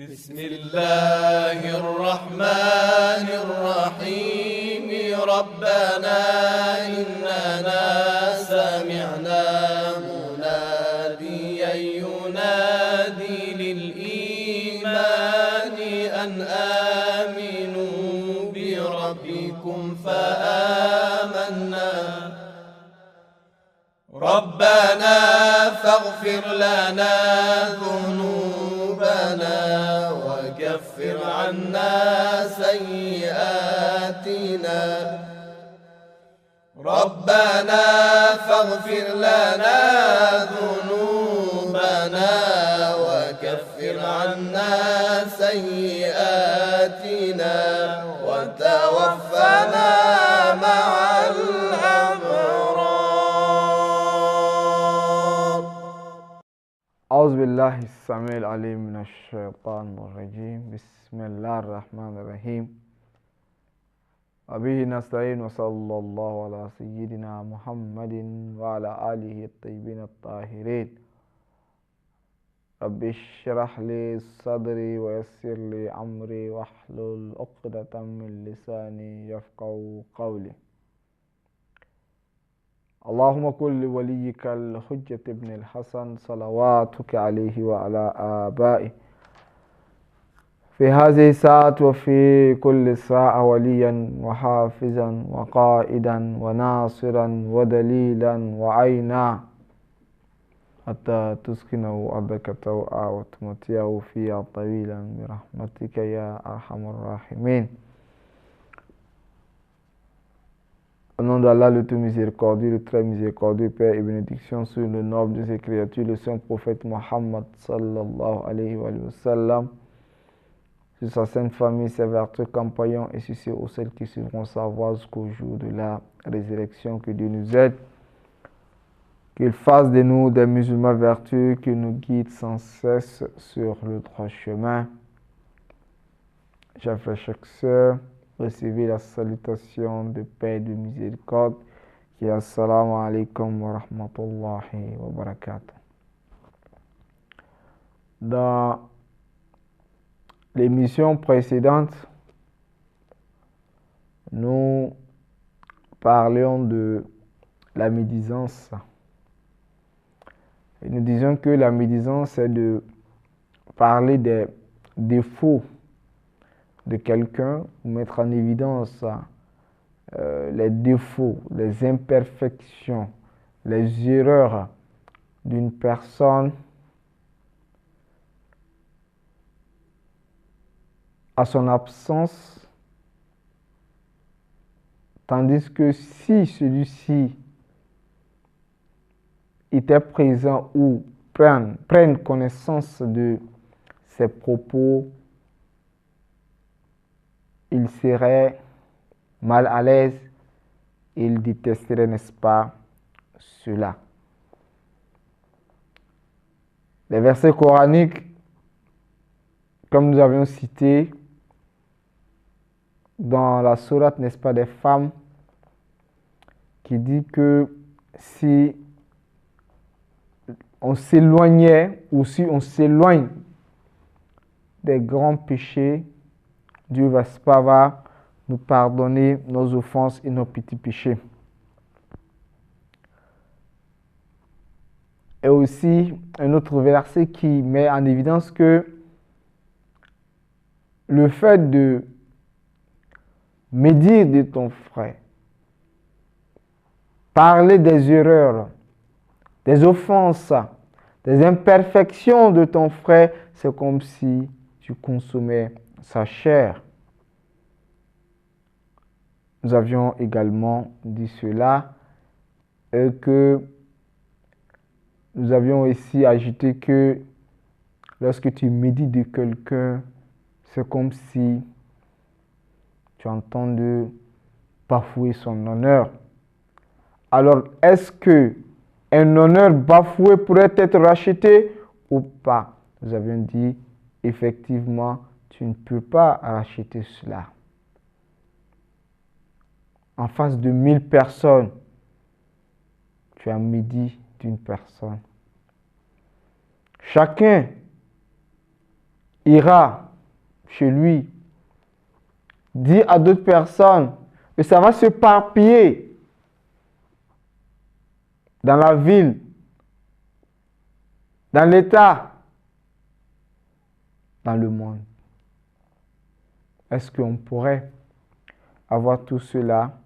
بسم الله الرحمن الرحيم ربنا إننا سمعنا مناديا ينادي للإيمان أن آمنوا بربكم فآمنا ربنا فاغفر لنا ذنوبنا وكفر عنا سيئاتنا ربنا فاغفر لنا ذنوبنا وكفر عنا سيئاتنا وتوفنا مع الأبرار. أعوذ بالله السميع العليم من الشيطان الرجيم. بسم الله الرحمن الرحيم. وبه نستعين وصلى الله على سيدنا محمد وعلى آله الطيبين الطاهرين. رب اشرح لي صدري ويسر لي أمري واحلل عقدة من لساني يفقهوا قولي. اللهم كن لوليك الحجة ابن الحسن صلواتك عليه وعلى آبائه في هذه الساعة وفي كل ساعة وليا وحافظا وقائدا وناصرا ودليلا وعينا حتى تسكنه أرضك طوعا وتمتعه فيها طويلا برحمتك يا أرحم الراحمين. Au nom d'Allah, le tout miséricordieux, le très miséricordieux, Père et bénédiction sur le noble de ses créatures, le saint prophète Mohammed sallallahu alayhi wa sallam, sur sa sainte famille, ses vertus compagnons et sur ceux ou celles qui suivront sa voie jusqu'au jour de la résurrection. Que Dieu nous aide, qu'il fasse de nous des musulmans vertueux, qu'il nous guide sans cesse sur le droit chemin. Chers frères, chers sœurs, recevez la salutation de paix et de miséricorde qui est assalamu alaikum wa rahmatullahi wa barakatuh. Dans l'émission précédente, nous parlions de la médisance. Et nous disions que la médisance, c'est de parler des défauts de quelqu'un, ou mettre en évidence les défauts, les imperfections, les erreurs d'une personne à son absence, tandis que si celui-ci était présent ou prenne connaissance de ses propos, il serait mal à l'aise, il détesterait, n'est-ce pas, cela. Les versets coraniques, comme nous avions cité, dans la sourate, n'est-ce pas, des femmes, qui dit que si on s'éloignait ou si on s'éloigne des grands péchés, Dieu va nous pardonner nos offenses et nos petits péchés. Et aussi un autre verset qui met en évidence que le fait de médire de ton frère, parler des erreurs, des offenses, des imperfections de ton frère, c'est comme si tu consommais sa chair. Nous avions également dit cela et que nous avions aussi ajouté que lorsque tu médites de quelqu'un, c'est comme si tu entends de bafouer son honneur. Alors, est-ce que un honneur bafoué pourrait être racheté ou pas? Nous avions dit, effectivement, tu ne peux pas racheter cela. En face de 1000 personnes, tu as médit d'une personne. Chacun ira chez lui, dit à d'autres personnes, et ça va se parpiller dans la ville, dans l'État, dans le monde. Est-ce qu'on pourrait avoir tout cela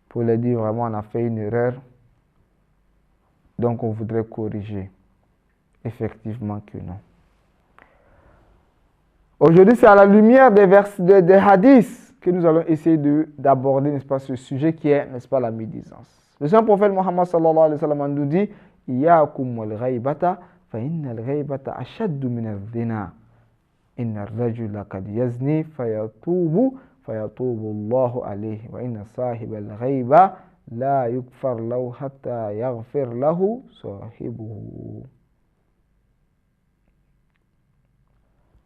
pour leur dire vraiment on a fait une erreur, donc on voudrait corriger? Effectivement que non. Aujourd'hui, c'est à la lumière des hadiths que nous allons essayer d'aborder, n'est-ce pas, ce sujet qui est, n'est-ce pas, la médisance. Le Saint prophète Mohammed sallallahu alayhi wa sallam nous dit Iyaakum wal ghaybata fa inna al ghaybata ashaddu min al-zina. Inna ar-rajula qad yazni fayatubu Allahu alayhi wa inna sahib al-ghayba la yukfar lahu hatta yaghfir lahu sahibuhu.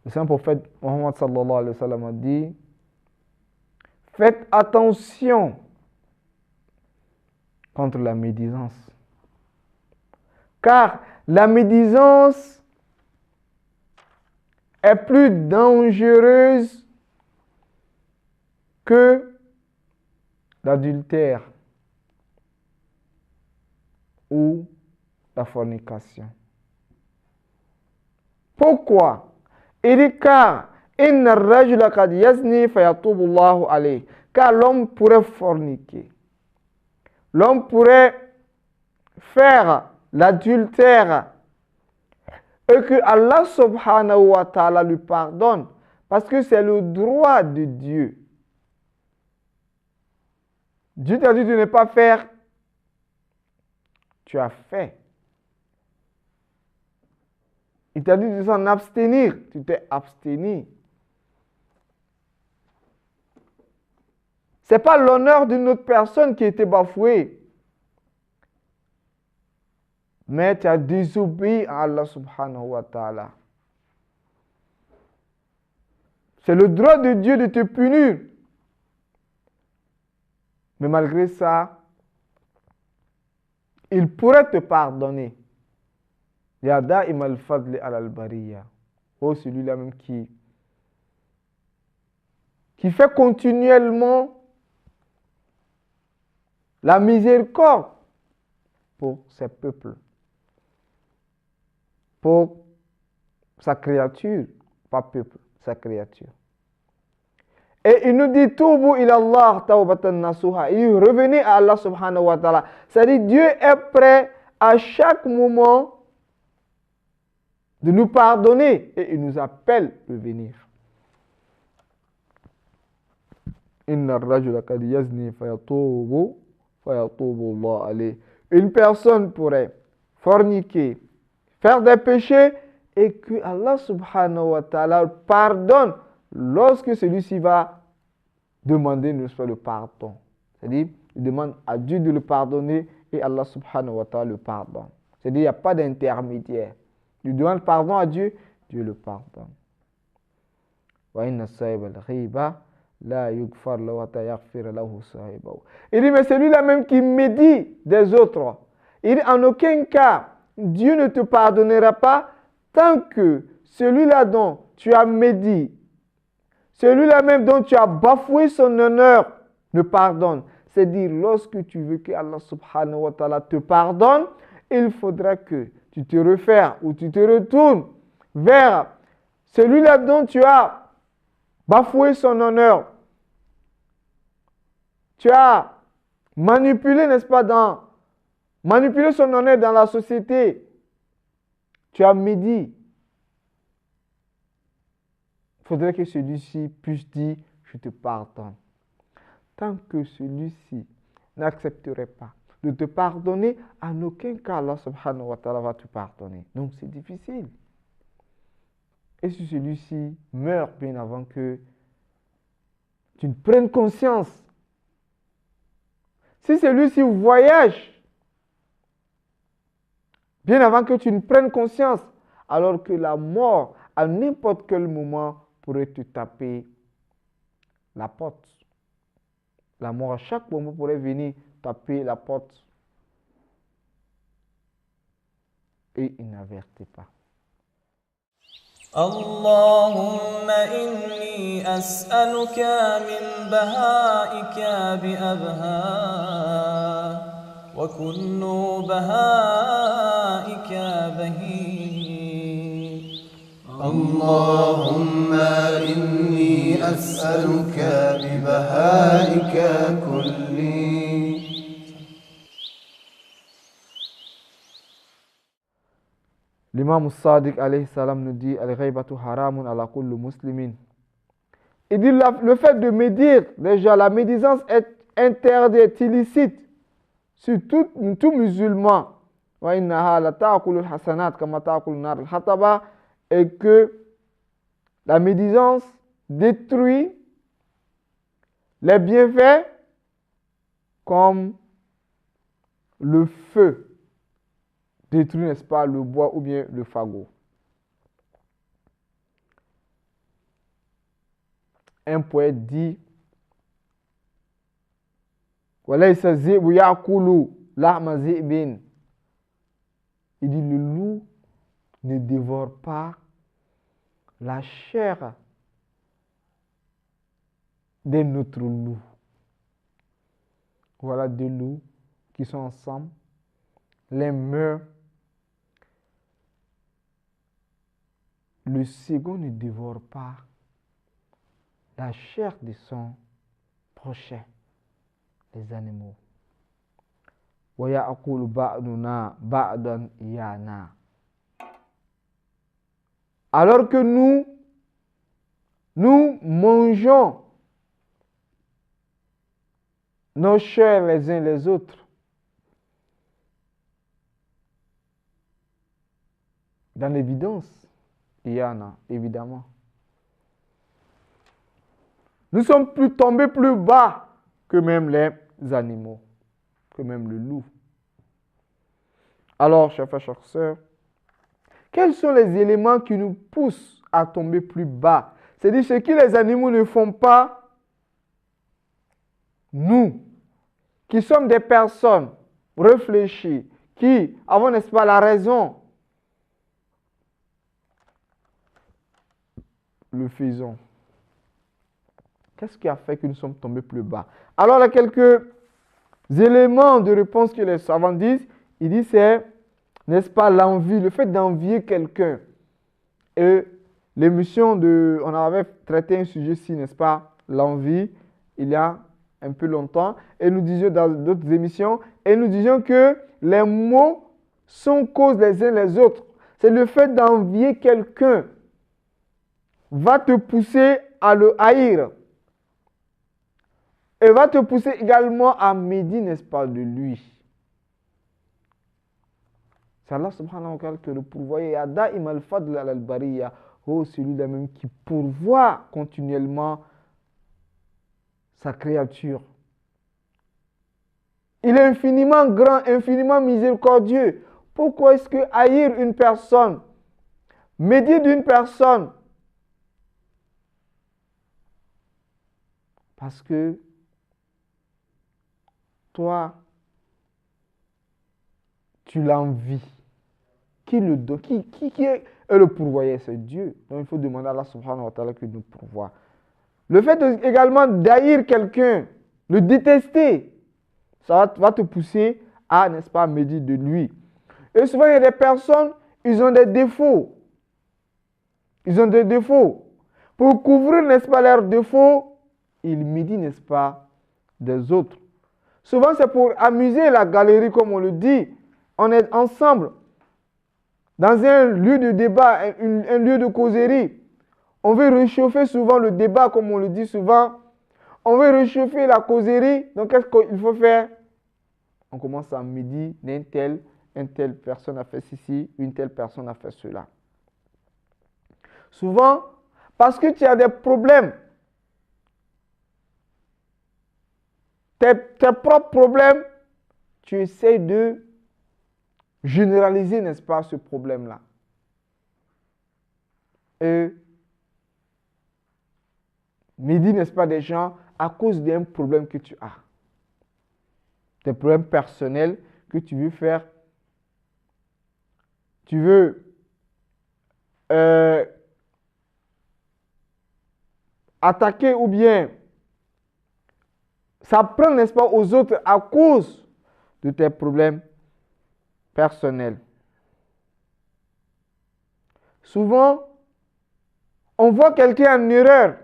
Le Saint prophète Mohammed sallallahu alayhi wa sallam a dit faites attention contre la médisance. Car la médisance est plus dangereuse que l'adultère ou la fornication. Pourquoi? Il dit car car l'homme pourrait forniquer. L'homme pourrait faire l'adultère et que Allah subhanahu wa ta'ala lui pardonne parce que c'est le droit de Dieu. Dieu t'a dit de ne pas faire, tu as fait. Il t'a dit de s'en abstenir, tu t'es abstenu. Ce n'est pas l'honneur d'une autre personne qui a été bafoué. Mais tu as désobéi à Allah subhanahu wa ta'ala. C'est le droit de Dieu de te punir. Mais malgré ça, il pourrait te pardonner. Ya da'im al-fadli al-bariya. Oh, celui-là même qui fait continuellement la miséricorde pour ses peuples, pour sa créature, pas peuple, sa créature. Et il nous dit Toubu ilallah tawbatan nasuha. Il dit revenez à Allah subhanahu wa ta'ala. C'est-à-dire Dieu est prêt à chaque moment de nous pardonner et il nous appelle de venir. Inna ar-rajula qad yazni fayatubu Allah alayhi. Une personne pourrait forniquer, faire des péchés et que Allah subhanahu wa ta'ala pardonne lorsque celui-ci va demander le pardon. C'est-à-dire, il demande à Dieu de le pardonner et Allah subhanahu wa ta'ala le pardonne. C'est-à-dire, il n'y a pas d'intermédiaire. Il demande pardon à Dieu, Dieu le pardonne. Wa inna sahib al-ghiba la yughfar lahu hatta yaghfira lahu sahibahu. Il dit, mais celui-là même qui médit des autres, il dit, en aucun cas, Dieu ne te pardonnera pas tant que celui-là dont tu as médit, celui-là même dont tu as bafoué son honneur, ne pardonne. C'est-à-dire, lorsque tu veux que Allah subhanahu wa ta'ala te pardonne, il faudra que tu te refères ou tu te retournes vers celui-là dont tu as bafoué son honneur. Tu as manipulé, n'est-ce pas, manipulé son honneur dans la société. Tu as médit. Il faudrait que celui-ci puisse dire, je te pardonne. Tant que celui-ci n'accepterait pas de te pardonner, en aucun cas Allah subhanahu wa ta'ala va te pardonner. Donc c'est difficile. Et si celui-ci meurt bien avant que tu ne prennes conscience, si celui-ci voyage bien avant que tu ne prennes conscience, alors que la mort, à n'importe quel moment, pourrait te taper la porte. La mort, à chaque moment, pourrait venir taper la porte. Et il n'avertit pas. اللهم إني أسألك من بهائك بأبهى وكل بهائك بهي اللهم إني أسألك ببهائك كلي. L'imam Sadiq alayhi salam nous dit Al-ghaibatu haramun ala kulli muslimin. Il dit le fait de médire, déjà la médisance est interdite, illicite sur tout musulman. Wa innaha la ta'kulul hasanat kama ta'kulun nar al-hataba, et que la médisance détruit les bienfaits comme le feu détruit, n'est-ce pas, le bois ou bien le fagot. Un poète dit Walaysa zi'bu ya'kulu lahma zi'bin. Il dit le loup ne dévore pas la chair d'un autre loup. Voilà deux loups qui sont ensemble. L'un meurt. Le second ne dévore pas la chair de son prochain, les animaux. Wa ya'kulu ba'duna ba'dan iyana. Alors que nous mangeons nos chairs les uns les autres. Dans l'évidence, il y en a, évidemment. Nous sommes tombés plus bas que même les animaux, que même le loup. Alors, chers frères, chères sœurs, quels sont les éléments qui nous poussent à tomber plus bas? C'est-à-dire ce que les animaux ne font pas, nous, qui sommes des personnes réfléchies, qui avons, n'est-ce pas, la raison, le faisons. Qu'est-ce qui a fait que nous sommes tombés plus bas? Alors, il y a quelques éléments de réponse que les savants disent. Ils disent c'est, n'est-ce pas, l'envie, le fait d'envier quelqu'un. Et l'émission on avait traité un sujet-ci, n'est-ce pas, l'envie, il y a un peu longtemps. Et nous disions dans d'autres émissions, et nous disions que les mots sont causes les uns les autres. C'est le fait d'envier quelqu'un va te pousser à le haïr. Et va te pousser également à médire, n'est-ce pas, de lui. C'est Allah subhanahu wa ta'ala que le pourvoyait. Yada imal fadl al-bariya. Oh, celui-là même qui pourvoit continuellement sa créature. Il est infiniment grand, infiniment miséricordieux. Pourquoi est-ce que haïr une personne, médire d'une personne? Parce que toi, tu l'envies. Qui le donne? Qui est le pourvoyeur? C'est Dieu. Donc il faut demander à Allah subhanahu wa ta'ala qu'il nous pourvoie. Le fait également d'haïr quelqu'un, le détester, ça va te pousser à, n'est-ce pas, médire de lui. Et souvent, il y a des personnes, ils ont des défauts. Ils ont des défauts. Pour couvrir, n'est-ce pas, leurs défauts, ils méditent, n'est-ce pas, des autres. Souvent, c'est pour amuser la galerie, comme on le dit. On est ensemble dans un lieu de débat, un lieu de causerie. On veut réchauffer souvent le débat, comme on le dit souvent. On veut réchauffer la causerie. Donc, qu'est-ce qu'il faut faire? On commence à médire une telle personne a fait ceci, une telle personne a fait cela. Souvent, parce que tu as des problèmes, tes propres problèmes, tu essaies de généraliser, n'est-ce pas, ce problème-là. Et médire, n'est-ce pas, des gens à cause d'un problème que tu as. Des problèmes personnels que tu veux faire. Tu veux attaquer ou bien s'apprendre, n'est-ce pas, aux autres à cause de tes problèmes personnels. Souvent, on voit quelqu'un en erreur.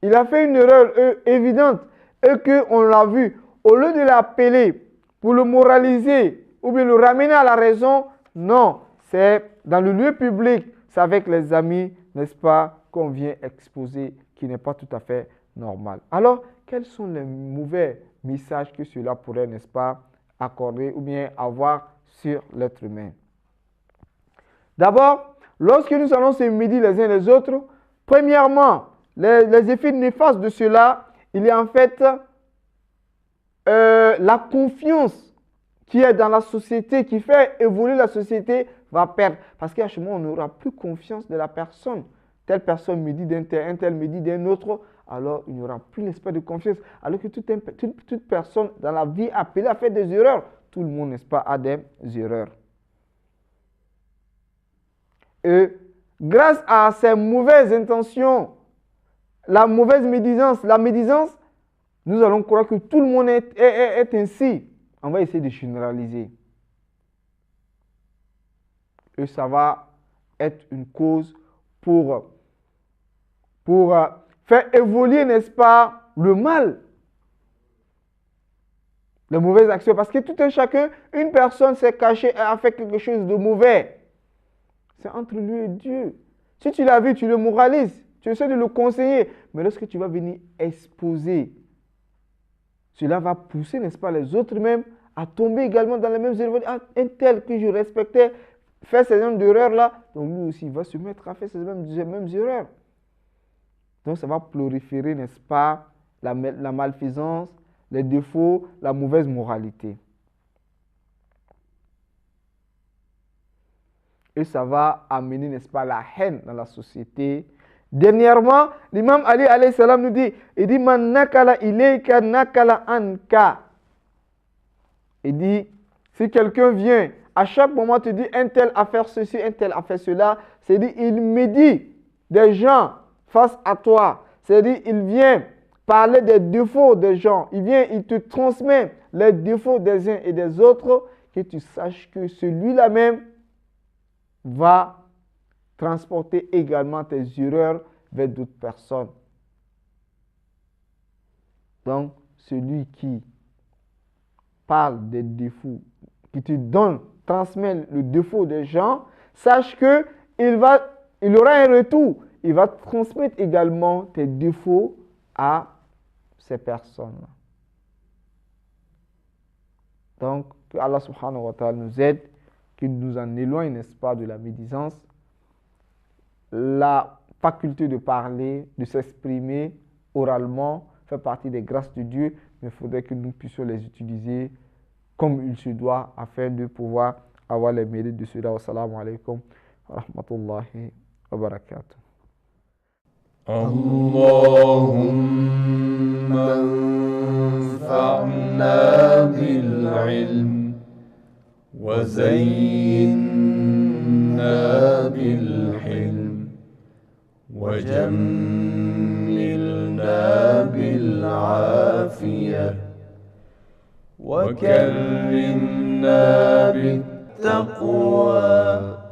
Il a fait une erreur évidente et qu'on l'a vu. Au lieu de l'appeler pour le moraliser ou bien le ramener à la raison, non, c'est dans le lieu public, c'est avec les amis, n'est-ce pas, qu'on vient exposer, qui n'est pas tout à fait normal. Alors, quels sont les mauvais messages que cela pourrait, n'est-ce pas, accorder ou bien avoir sur l'être humain? D'abord, lorsque nous allons se médire les uns les autres, premièrement, les effets néfastes de cela, il y a en fait la confiance qui est dans la société, qui fait évoluer la société, va perdre. Parce qu'à ce moment, on n'aura plus confiance de la personne. Telle personne me dit d'un tel, un tel me dit d'un autre, alors il n'y aura plus l'esprit de confiance. Alors que toute personne dans la vie appelée à faire des erreurs, tout le monde, n'est-ce pas, a des erreurs. Et grâce à ces mauvaises intentions, la mauvaise médisance, nous allons croire que tout le monde est ainsi. On va essayer de généraliser. Et ça va être une cause pour faire évoluer, n'est-ce pas, le mal. Les mauvaises actions. Parce que tout un chacun, une personne s'est cachée et a fait quelque chose de mauvais. C'est entre lui et Dieu. Si tu l'as vu, tu le moralises. Tu essaies de le conseiller. Mais lorsque tu vas venir exposer, cela va pousser, n'est-ce pas, les autres même à tomber également dans les mêmes erreurs. Ah, un tel que je respectais fait ces mêmes erreurs-là. Donc lui aussi, il va se mettre à faire ces mêmes erreurs. Donc ça va proliférer, n'est-ce pas, la malfaisance, les défauts, la mauvaise moralité. Et ça va amener, n'est-ce pas, la haine dans la société. Dernièrement, l'imam Ali alayhi salam nous dit, il dit, man nakala ilayka nakala anka. Il dit, si quelqu'un vient, à chaque moment te dit, un tel a fait ceci, un tel a fait cela, c'est-à-dire, il médit des gens face à toi. C'est-à-dire, il vient parler des défauts des gens. Il te transmet les défauts des uns et des autres, que tu saches que celui-là même va transporter également tes erreurs vers d'autres personnes. Donc, celui qui parle des défauts, qui te transmet le défaut des gens, sache que il aura un retour. Il va transmettre également tes défauts à ces personnes-là. Donc, que Allah subhanahu wa ta'ala nous aide, qu'il nous en éloigne, n'est-ce pas, de la médisance. La faculté de parler, de s'exprimer oralement fait partie des grâces de Dieu, mais il faudrait que nous puissions les utiliser comme il se doit afin de pouvoir avoir les mérites de cela. Wassalamu alaikum wa rahmatullahi wa barakatuh. Allahumma anfa'na bil ilm wa zayyinna bil hilm wa jammilna bil afiyah wa karrimna bit taqwa